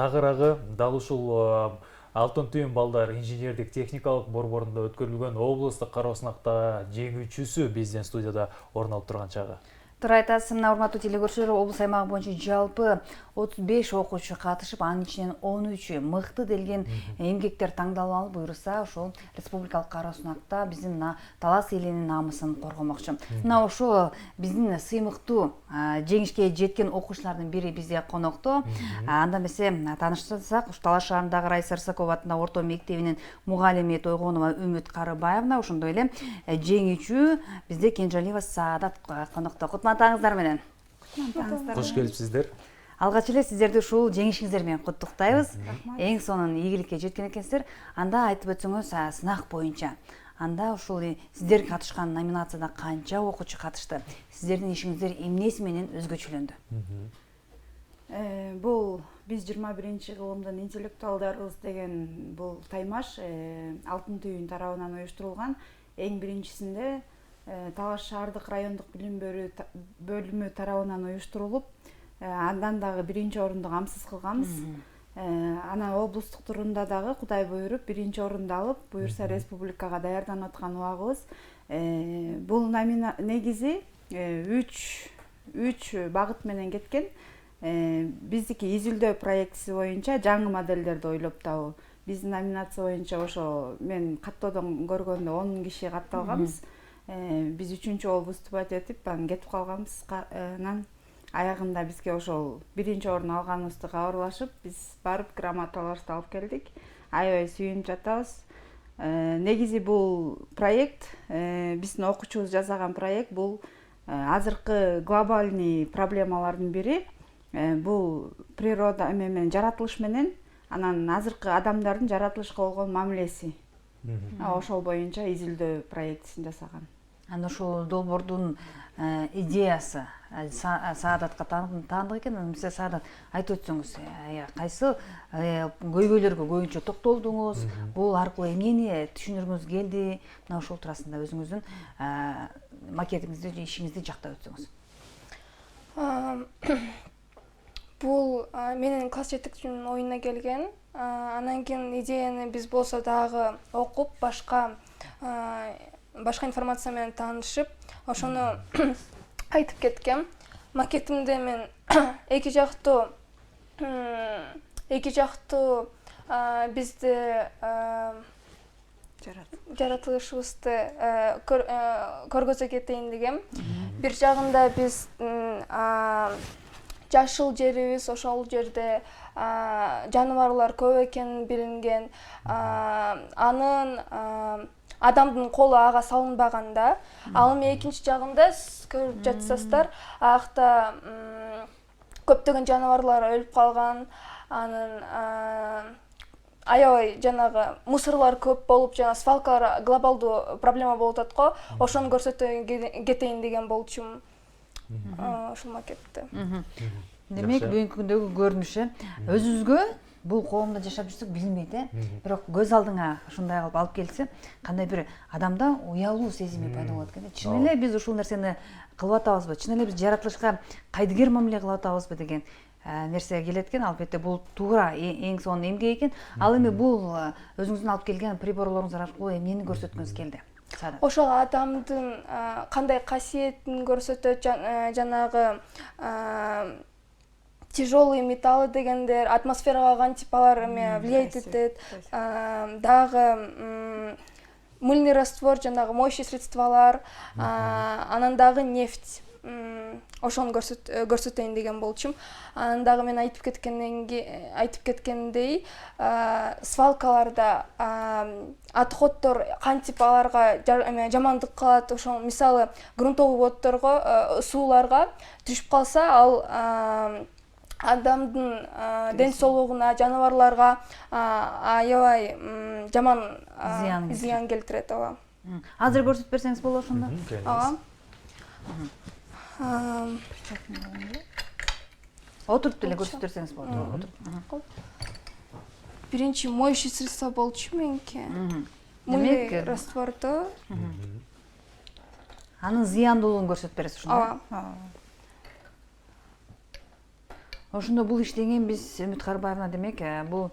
тагыраагы дал ушул Алтын Түйүн балдар инженердик техникалык борборунда өткөрүлгөн облустук кароо сынакта жеңүүчүсү биздин студияда орун алып турган чагы. Туура айтасыз, мына урматтуу телекөрүүчүлөр, облус аймагы боюнча жалпы 35 окуучу катышып, анын ичинен 13 мыкты делген эмгектер таңдалып алып, буюрса ошол республикалык кароо сынакта биздин мына Талас элинин намысын коргомокчу. Мына ошол биздин сыймыктуу жеңишке жеткен окуучулардын бири бизде конокто. Анда эмесе тааныштырсак, Талас шаарындагы Раиса Рысакова атындагы орто мектебинин мугалими Тойгонова Үмүт Карыбаевна, ошондой эле жеңүүчү бизде Кенжалиева Саадат конокто. Кутмандыңыздар менен. Кош келипсиздер. Алгач эле сиздерди ушул жеңишиңиздер менен куттуктайбыз. Эң сонун ийгиликке жеткен экенсиздер. Анда айтып өтсөңүз, сынак боюнча. Анда ушул сиздер катышкан номинацияда канча окуучу катышты? Сиздердин ишиңиздер эмнеси менен өзгөчөлөндү? Бул биз 21 кылымдын интеллектуалдарыбыз деген бул таймаш Алтын Түйүн тарабынан уюштурулган. Эң биринчисинде Талас шаардык райондук билим берүү бөлүмү тарабынан уюштурулуп, андан дагы биринчи орунду камсыз кылганбыз. Анан облустук турунда дагы Кудай буйруп биринчи орунду алып, буюрса республикага даярданып аткан убагыбыз. Бул негизи 3 багыт менен кеткен. Биздики изилдөө проектиси боюнча жаңы модельдерди ойлоп табуу. Биздин номинация боюнча ошо мен каттоодон көргөндө 10 киши катталганбыз. Биз 3-чү болуп выступать этип, анан кетип калганбыз. Анан аягында бизге ошол биринчи орун алганыбызды кабарлашып, биз барып грамоталарыбызды алып келдик. Аябай сүйүнүп жатабыз. Негизи бул проект, биздин окуучубуз жасаган проект, бул азыркы глобальный проблемалардын бири. Бул природа менен, жаратылыш менен, анан азыркы адамдардын жаратылышка болгон мамилеси. Ошол боюнча изилдөө проектисин жасаган. Анда ошол долбоордун идеясы Саадатка таандык экен. Мисалы Саадат айтып өтсөңүз, кайсы көйгөйлөргө көбүнчө токтолдуңуз, бул аркылуу эмнени түшүнүргүңүз келди? Мына ошол туурасында өзүңүздүн макетиңизди, ишиңизди жактап өтсөңүз. Бул менин класс жетекчимдин оюна келген. Анан кийин идеяны биз болсо дагы окуп, башка информация менен таанышып, ошону айтып кеткем. Макетимде мен эки жактуу бизди жаратылышыбызды көргөзө кетейин дегем. Бир жагында биз жашыл жерибиз, ошол жерде жаныбарлар көп экени билинген. Анын адамдын колу ага салынбаганда, ал эми экинчи жагында көрүп жатсаздар, акта көптөгөн жаныбарлар өлүп калган. Анын аябай жанагы мусорлар көп болуп, жана свалкалар глобалдуу проблема болуп атат го. Ошону көрсөтө кетейин деген болчумун. Ошол макетти. Демек, бүгүнкү күндөгү көрүнүш өзүбүзгө бул коомдо жашап жүрсөк билинбейт, бирок көз алдыңа ушундай кылып алып келсе, кандай бир адамда уялуу сезими пайда болот экен. Чын эле биз ушул нерсени кылып атабызбы? Чын эле биз жаратылышка кайдыгер мамиле кылып атабызбы деген нерсе келет экен. Албетте бул туура эң сонун эмгек экен. Ал эми бул өзүңүздүн алып келген приборлоруңуз аркылуу эмнени көрсөткүңүз келди? Ошол адамдын кандай касиетин көрсөтөт, жанагы тяжелый металлы дегендер, атмосферага кантип алар влиять этет, дагы мыльный раствор, жанагы моющие средствалар, анан дагы нефть. Ошону көрсөтөйүн деген болчум. Анан дагы мен айтып кеткендей, свалкаларда отходдор кантип аларга жамандык кылат. Ошол мисалы грунтовый воддорго, сууларга түшүп калса, ал адамдын ден соолугуна, жаныбарларга аябай жаман зыян келтирет. Азыр көрсөтүп берсеңиз болот ошондо? Отуруп деле көрсөтүп берсеңиз болот. Биринчи моющий средство болчу меники. Мыльный растворду. Анын зыяндуулугун көрсөтүп бересиз ошондо. Ошондо бул иштеген биз Үмүт Карбаевна демек бул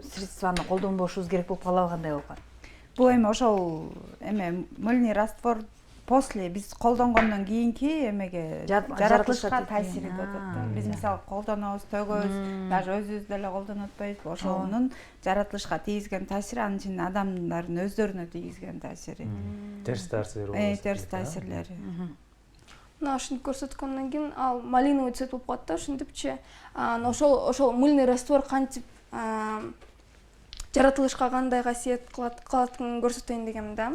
средстваны колдонбошубуз керек болуп калабы, кандай болуп калат? Бул эми ошол мыльный раствор после биз колдонгондон кийинки эмеге жаратылышка таасири болот да. Биз мисалы колдонобуз, төгөбүз, даже өзүбүз деле колдонуп атпайбызбы? Ошонун жаратылышка тийгизген таасири, анын ичинде адамдардын өздөрүнө тийгизген таасири. Терс таасири. Терс таасирлери. Мына ушинтип көрсөткөндөн кийин ал малиновый цвет болуп калат да, ошентипчи. Ошол мыльный раствор кантип жаратылышка кандай касиет кылатынын көрсөтөйүн дегем да.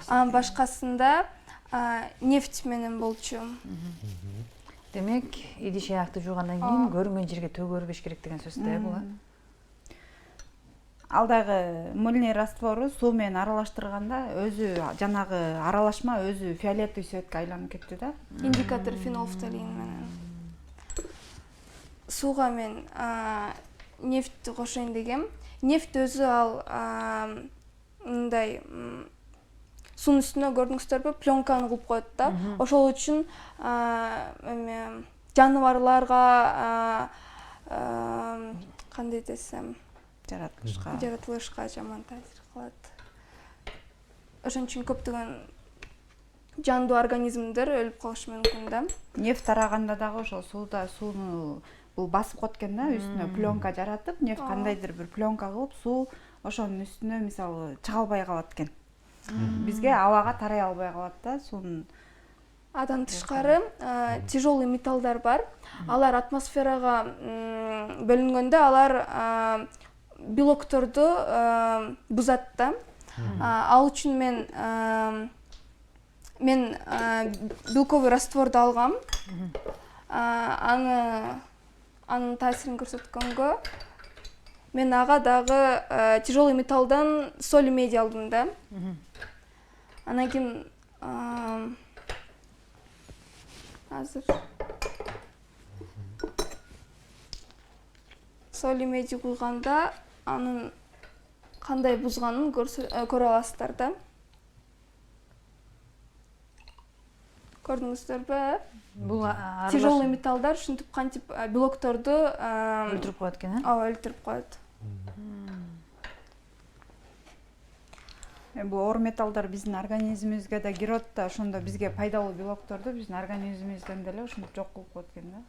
Анын башкасында нефть менен болчу. Демек, идиш аякты жуугандан кийин көрүнгөн жерге төгө керек деген сөз да бул. Ал дагы мыльный раствору суу менен аралаштырганда өзү жанагы аралашма өзү фиолетовый цветке айланып кетти да. Индикатор фенолфталин менен. Сууга мен нефть кошоюн дегем. Нефть өзү ал мындай суунун үстүнө көрдүңүздөрбү, пленканы кылып коет да. Ошол үчүн жаныбарларга кандай десем, жаратылышка жаман таасир кылат. Ошон үчүн көптөгөн жандуу организмдер өлүп калышы мүмкүн да. Нефть тараганда дагы ошол сууну бул басып коет экен да, үстүнө пленка жаратып, нефть кандайдыр бир пленка кылып, суу ошонун үстүнө мисалы чыга албай калат экен. Бизге абага тарай албай калат да суунун. Адан тышкары тяжелый металлдар бар. Алар атмосферага бөлүнгөндө алар белокторду бузат да. Ал үчүн мен белковый растворду алгам. Анын таасирин көрсөткөнгө мен ага дагы тяжелый металлдан соль меди алдым да. Анан кийин азыр соль меди куйганда анын кандай бузганын көрө аласыздар да. Көрдүңүздөрбү? Бул тяжелый металлдар ушинтип кантип белокторду өлтүрүп коет экен, Ооба, өлтүрүп коет. Бул оор металлдар биздин организмибизге да кирип да, ошондо бизге пайдалуу белокторду биздин организмибизден деле ушинтип жок кылып коет экен да.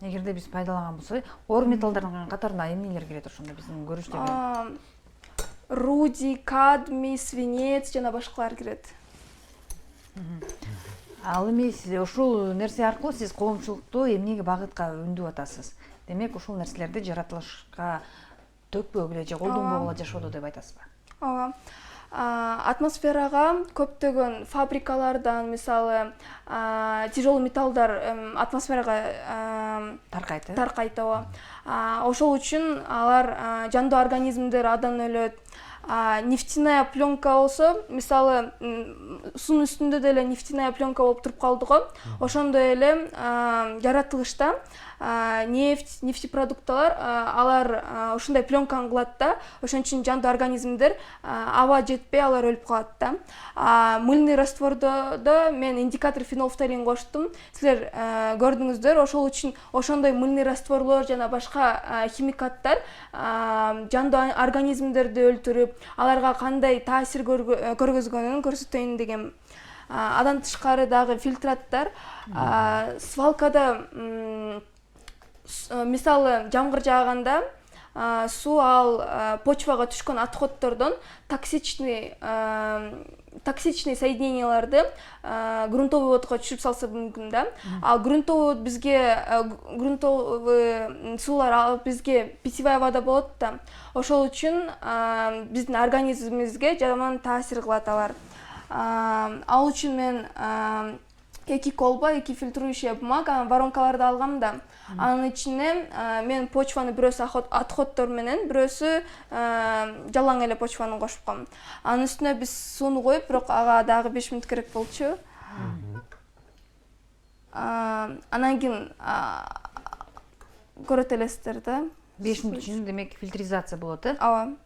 Эгерде биз пайдалаган болсок, оор металлдардын катарына эмнелер кирет ошондо биздин көрүштөгү? Рудий, кадмий, свинец жана башкалар кирет. Ал эми ушул нерсе аркылуу сиз коомчулукту эмнеге багытка үндөп атасыз? Демек, ушул нерселерди жаратылышка төкпөгүлө же колдонбогула жашоодо деп айтасызбы? Ооба. Атмосферага көптөгөн фабрикалардан, мисалы, тяжелый металлдар атмосферага таркайт. Ошол үчүн алар жандуу организмдер адан өлөт. Нефтяная пленка болсо, мисалы, суунун үстүндө деле нефтяная пленка болуп туруп калды го. Ошондой эле жаратылышта нефтепродукталар алар ушундай пленканы кылат да. Ошон үчүн жандуу организмдер аба жетпей алар өлүп калат да. Мыльный раствордо мен индикатор фенолфталин коштум. Силер көрдүңүздөр, ошол үчүн ошондой мыльный растворлор жана башка химикаттар жандуу организмдерди өлтүрүп, аларга кандай таасир көргөзгөнүн көрсөтөйүн дегем. Адан тышкары дагы фильтраттар свалкада, мисалы, жамгыр жааганда суу ал почвага түшкөн отходдордон токсичный соединенияларды грунтовый водго түшүрүп салса мүмкүн да. Ал грунтовый суулар алып бизге питьевая вода болот да. Ошол үчүн биздин организмибизге жаман таасир кылат алар. Ал үчүн мен 2 колба, 2 фильтрующая бумага воронкаларды алгам да. Анын ичине мен почваны бирөөсү отходдор менен, бирөөсү жалаң эле почваны кошуп коем. Анын үстүнө биз сууну коюп, бирок ага дагы 5 мүнөт керек болчу. Анан кийин көрөт элесиздер да. 5 мүнөт үчүн демек фильтризация болот, э? Ооба.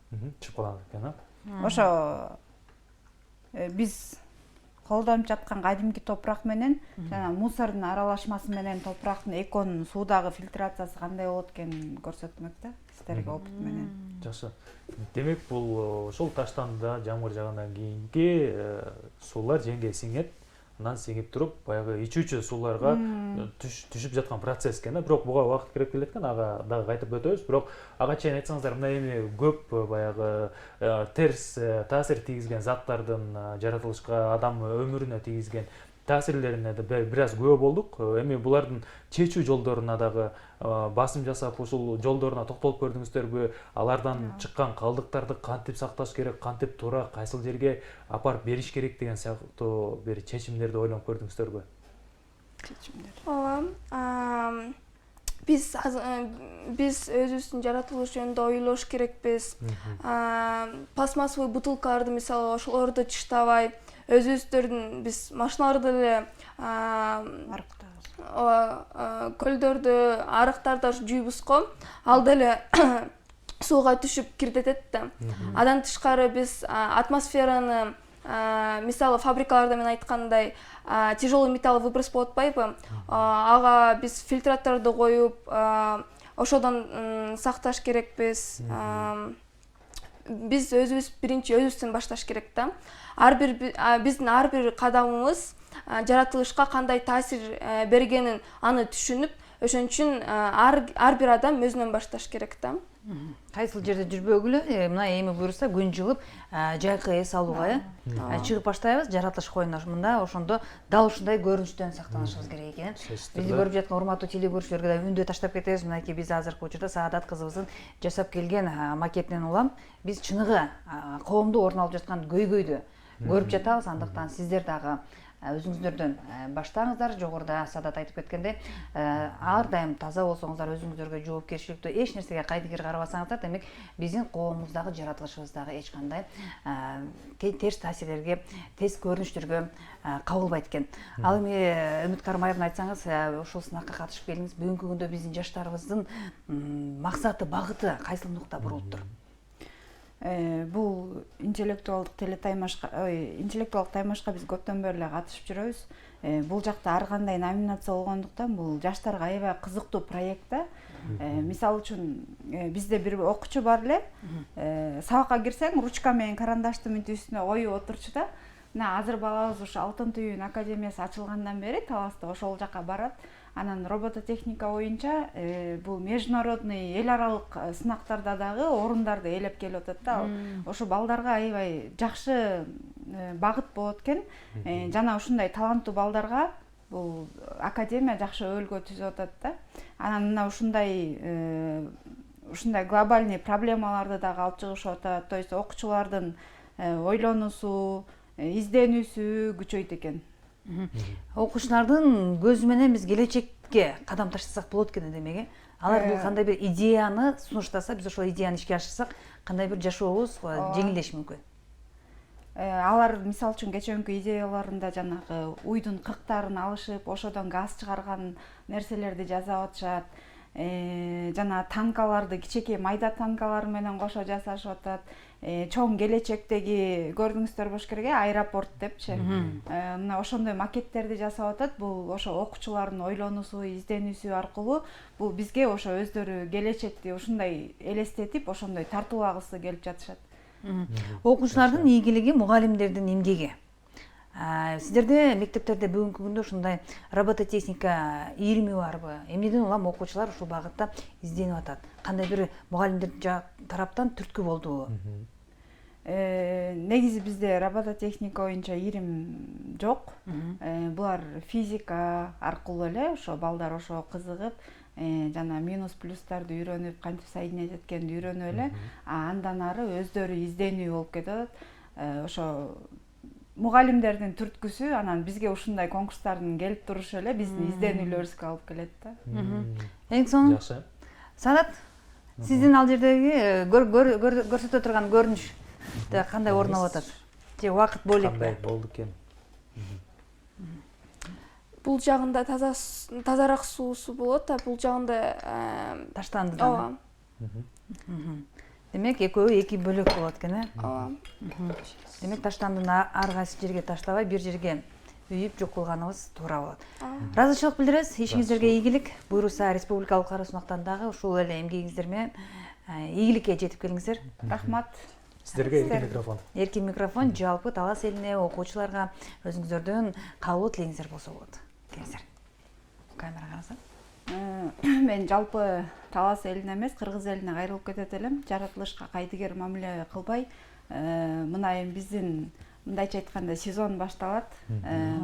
Чыкпаган экен, Ошо биз колдонуп жаткан кадимки топурак менен жана мусордун аралашмасы менен топурактын эконун суудагы фильтрациясы кандай болот экенин көрсөтмөк да сиздерге опыт менен. Жакшы. Демек бул ошол таштанда жамгыр жаагандан кийинки суулар жеңге сиңет. Анан сиңип туруп, баягы ичүүчү сууларга түшүп жаткан процесс экен да. Бирок буга убакыт керек келет экен, ага дагы кайтып өтөбүз. Бирок ага чейин айтсаңыздар, мына эми көп баягы терс таасир тийгизген заттардын жаратылышка, адам өмүрүнө тийгизген таасирлерине да бир аз күбө болдук. Эми булардын чечүү жолдоруна дагы басым жасап, ушул жолдоруна токтолуп көрдүңүздөрбү? Алардан чыккан калдыктарды кантип сакташ керек, кантип туура кайсыл жерге апарып бериш керек деген сыяктуу бир чечимдерди ойлонуп көрдүңүздөрбү? Ооба. Биз өзүбүздүн жаратылыш жөнүндө ойлош керекпиз. Пластмассовый бутылкаларды мисалы ошолорду чыштабай, өзүбүздөрдүн биз машиналарды деле көлдөрдү, арыктарды жуйбуз го, ал деле сууга түшүп кирдетет да. Андан тышкары биз атмосфераны мисалы фабрикаларда мен айткандай тяжелый металл выброс болуп атпайбы? Ага биз фильтраторду коюп, ошодон сакташ керекпиз. Биз өзүбүз биринчи өзүбүздөн башташ керек да. Биздин ар бир кадамыбыз жаратылышка кандай таасир бергенин аны түшүнүп, ошон үчүн ар бир адам өзүнөн башташ керек да. Кайсыл жерде жүрбөгүлө, мына эми буюрса күн жылып, жайкы эс алууга чыгып баштайбыз, жаратылыш коюна мында ошондо дал ушундай көрүнүштөн сактанышыбыз керек экен. Бизди көрүп жаткан урматтуу телегөрүүчүлөргө да үндө таштап кетебиз. Мынакей биз азыркы учурда Саадат кызыбыздын жасап келген макетинен улам биз чыныгы коомдо орун алып жаткан көйгөйдү көрүп жатабыз. Андыктан сиздер дагы өзүңүздөрдөн баштаңыздар. Жогоруда Саадат айтып кеткендей, ар дайым таза болсоңуздар, өзүңүздөргө жоопкерчиликтүү, эч нерсеге кайдыгер карабасаңыздар, демек биздин коомумуздагы жаратылышыбыздагы эч кандай терс таасирлерге, терс көрүнүштөргө кабылбайт экен. Ал эми Үмүт Кармаевна айтсаңыз, ушул сынакка катышып келдиңиз. Бүгүнкү күндө биздин жаштарыбыздын максаты, багыты кайсыл нукта бурулуптур? Бул интеллектуалдык таймашка биз көптөн бери эле катышып жүрөбүз. Бул жакта ар кандай номинация болгондуктан бул жаштарга аябай кызыктуу проект да. Мисалы үчүн бизде бир окуучу бар эле. Сабакка кирсең, ручка менен карандаштын мынтип үстүнө коюп отурчу да. Мына азыр балабыз ушу Алтын түйүн академиясы ачылгандан бери Таласта ошол жака барат. Анан робототехника боюнча бул международный эл аралык сынактарда дагы орундарды ээлеп келип атат да. Ошо балдарга аябай жакшы багыт болот экен. Жана ушундай таланттуу балдарга бул академия жакшы өбөлгө түзүп атат да. Анан мына ушундай глобальный проблемаларды дагы алып чыгышып атат. То есть окуучулардын ойлонуусу, изденүүсү күчөйт экен. Окуучулардын көзү менен биз келечекке кадам таштасак болот экен демек. Алар бул кандай бир идеяны сунуштаса, биз ошол идеяны ишке ашырсак, кандай бир жашообуз жеңилдеши мүмкүн. Алар мисалы үчүн кечээкү идеяларында жанагы уйдун кырктарын алышып, ошодон газ чыгарган нерселерди жасап атышат. Жана танкаларды кичинекей майда танкалар менен кошо жасашып атат. Чоң келечектеги көрдүңүздөр болуш керек, аэропорт депчи. Мына ошондой макеттерди жасап атат. Бул ошо окуучулардын ойлонуусу, изденүүсү аркылуу бул бизге ошо өздөрү келечекти ушундай элестетип, ошондой тартуулагысы келип жатышат. Окуучулардын ийгилиги мугалимдердин эмгеги. Сиздерде мектептерде бүгүнкү күндө ушундай робототехника ийрими барбы? Эмнеден улам окуучулар ушул багытта изденип атат? Кандай бир мугалимдер тараптан түрткү болдубу? Негизи бизде робототехника боюнча ийрим жок. Булар физика аркылуу эле ошо балдар ошо кызыгып, жана минус плюстарды үйрөнүп, кантип соединять эткенди үйрөнүп эле, андан ары өздөрү изденүү болуп кетет. Ошо мугалимдердин түрткүсү анан бизге ушундай конкурстардын келип турушу эле биздин изденүүлөрүбүзгө алып келет да. Эң соң Саадат, сиздин ал жердеги көрсөтө турган көрүнүш кандай орун алып атат? Же убакыт бөлек кандай болду экен? Бул жагында тазараак суусу болот, бул жагында таштанды да. Демек экөө эки бөлөк болот экен, э? ооба. Демек таштандын ар кайсы жерге таштабай бир жерге үйүп жок кылганыбыз туура болот. Ыраазычылык билдиребиз. Ишиңиздерге ийгилик. Буюрса республикалык кара сунактан дагы ушул эле эмгегиңиздер менен ийгиликке жетип келиңиздер. Рахмат. Сиздерге эркин микрофон. Эркин микрофон жалпы Талас элине, окуучуларга өзүңүздөрдөн кабыл тилеңиздер болсо болот. Келиңиздер. Камера караса. Мен жалпы Талас элине эмес, Кыргыз элине кайрылып кетет элем. Жаратылышка кайдыгер мамиле кылбай, мына эми биздин мындайча айтканда сезон башталат.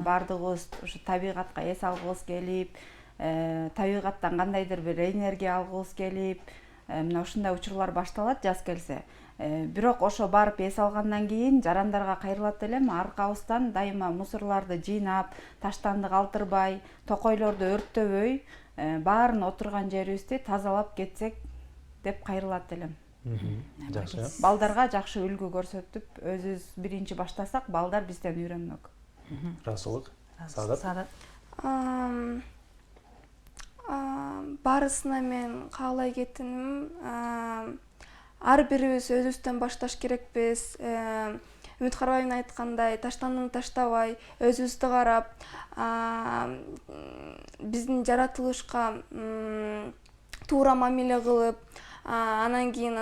Бардыгыбыз ушу табигатка эс алгыбыз келип, табигаттан кандайдыр бир энергия алгыбыз келип, мына ушундай учурлар башталат жаз келсе. Бирок ошо барып эс алгандан кийин жарандарга кайрылат элем, аркабыздан дайыма мусорларды жыйнап, таштанды калтырбай, токойлорду өрттөбөй, баарын отурган жерибизди тазалап кетсек деп кайрылат элем. Жакшы. Балдарга жакшы үлгү көрсөтүп, өзүбүз биринчи баштасак, балдар бизден үйрөнмөк. Расулык. Саадат. Барысына мен каалай кетиним, ар бирибиз өзүбүздөн башташ керекпиз. Үмүт Карбаевдин айткандай, таштандын таштабай, өзүбүздү карап, биздин жаратылышка туура мамиле кылып, анан кийин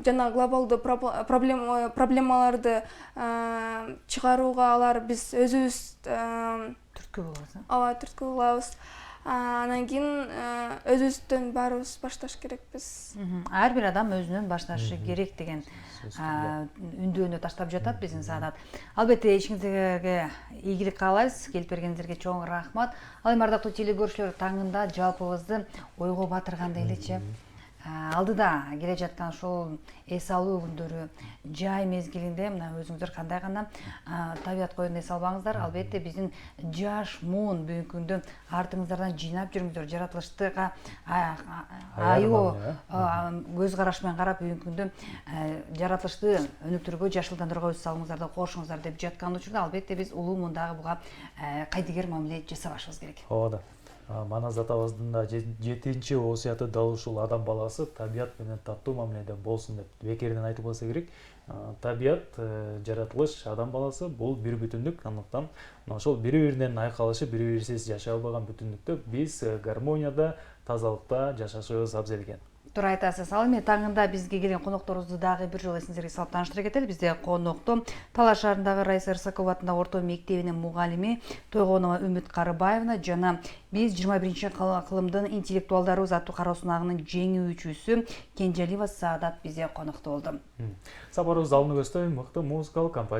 жана глобалдуу проблемаларды чыгарууга алар биз өзүбүз Түрткү болобуз. ооба түрткү кылабыз. Анан кийин өзүбүздөн баарыбыз башташ керекпиз. Ар бир адам өзүнөн башташы керек деген үндөөнү таштап жатат биздин Саадат. Албетте ишиңиздерге ийгилик каалайбыз. Келип бергениңиздерге чоң рахмат. Ал эми ардактуу телекөрүүчүлөр, таңында жалпыбызды ойго батыргандай элечи. Алдыда келе жаткан ушул эс алуу күндөрү, жай мезгилинде мына өзүңүздөр кандай гана табият коюнда эс албаңыздар. Албетте биздин жаш муун бүгүнкү күндө артыңыздардан жыйнап жүрүңүздөр. Жаратылыштыга аябуу көз караш менен карап бүгүнкү күндө жаратылышты өнүктүрүүгө, жашылдандырууга өз салымыңыздарды кошуңуздар деп жаткан учурда албетте биз улуу муундагы буга кайдыгер мамиле жасабашыбыз керек. Ооба да. Манас атабыздын да 7-чи осуяты дал ушул адам баласы табият менен таттуу мамиледе болсун деп бекеринен айтып койсо керек. Табият, жаратылыш, адам баласы бул бир бүтүндүк. Андыктан ошол бири-биринен айкалышып, бири-бирисиз жашай албаган бүтүндүктө биз гармонияда, тазалыкта жашашыбыз абзел экен. Туура айтасыз. Ал эми таңында бизге келген конокторубузду дагы бир жолу эсиңиздерге салып тааныштыра кетели. Бизде конокто Талас шаарындагы Раиса Ырсакова атындагы орто мектебинин мугалими Тойгонова Үмүт Карыбаевна жана биз 21-чи кылымдын интеллектуалдарыбыз аттуу кара сунагынын жеңүүчүсү Кенжалиева Саадат бизде конокто болду. Сапарыбыз алдыны көздөй мыкты музыкалык композитор